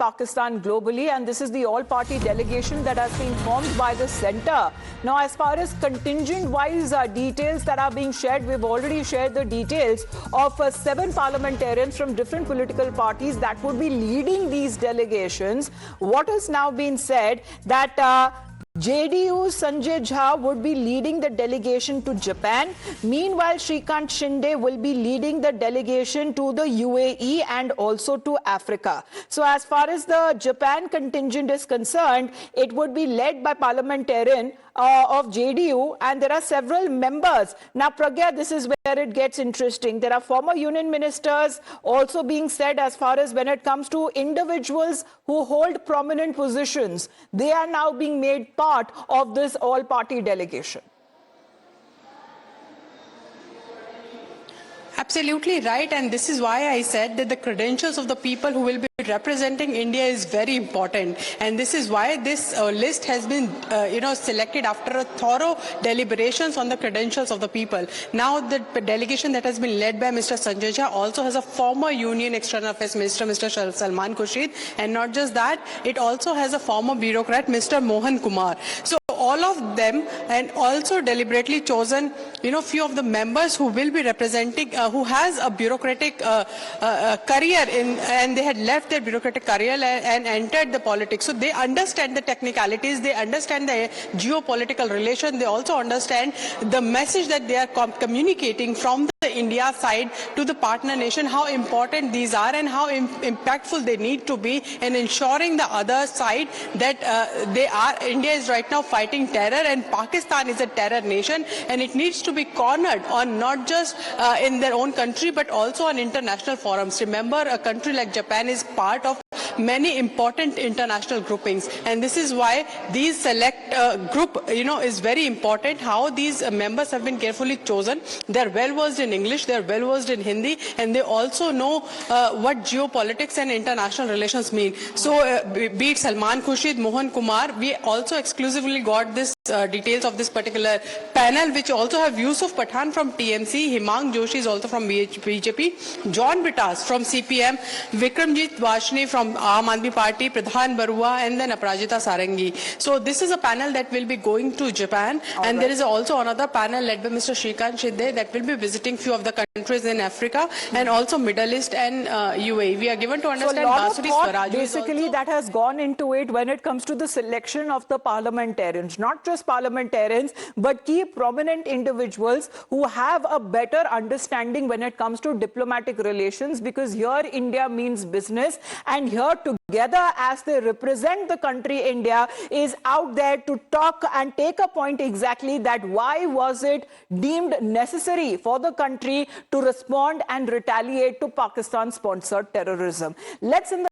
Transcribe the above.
Pakistan globally, and this is the all-party delegation that has been formed by the centre. Now, as far as contingent-wise details that are being shared, we've already shared the details of 7 parliamentarians from different political parties that would be leading these delegations. What has now been said that JDU's Sanjay Jha would be leading the delegation to Japan. Meanwhile, Shrikant Shinde will be leading the delegation to the UAE and also to Africa. So as far as the Japan contingent is concerned, it would be led by parliamentarian of JDU, and there are several members. Now, Pragya, this is where it gets interesting. There are former union ministers also being said as far as when it comes to individuals who hold prominent positions. They are now being made part of this all-party delegation. Absolutely right, and this is why I said that the credentials of the people who will be representing India is very important, and this is why this list has been selected after a thorough deliberations on the credentials of the people. Now the delegation that has been led by Mr. Sanjay Jha also has a former Union External Affairs Minister, Mr. Salman Khurshid, and not just that, it also has a former bureaucrat, Mr. Mohan Kumar. So all of them, and also deliberately chosen, few of the members who will be representing, who has a bureaucratic career and they had left their bureaucratic career and entered the politics. So they understand the technicalities, they understand the geopolitical relation, they also understand the message that they are communicating from the India side to the partner nation, how important these are and how impactful they need to be in ensuring the other side that India is right now fighting terror and Pakistan is a terror nation, and it needs to be cornered on not just in their own country but also on international forums. Remember, a country like Japan is part of many important international groupings, and this is why these select group is very important. How these members have been carefully chosen. They're well versed in English, they're well versed in Hindi, and they also know what geopolitics and international relations mean. So be it Salman Khurshid, Mohan Kumar, we also exclusively got this details of this particular panel, which also have Yusuf Pathan from TMC, Himang Joshi is also from BJP, John Britas from CPM, Vikramjit Vashni from Aam Aadmi Party, Pradhan Barua, and then Aparajita Sarangi. So this is a panel that will be going to Japan, and there is also another panel led by Mr. Shrikant Shinde that will be visiting few of the countries in Africa and also Middle East and UAE. We are given to understand Bansuri Swaraj basically that has gone into it when it comes to the selection of the parliamentarians, not just parliamentarians but key prominent individuals who have a better understanding when it comes to diplomatic relations, because here India means business, and here together as they represent the country India is out there to talk and take a point exactly that why was it deemed necessary for the country to respond and retaliate to Pakistan-sponsored terrorism. Let's in the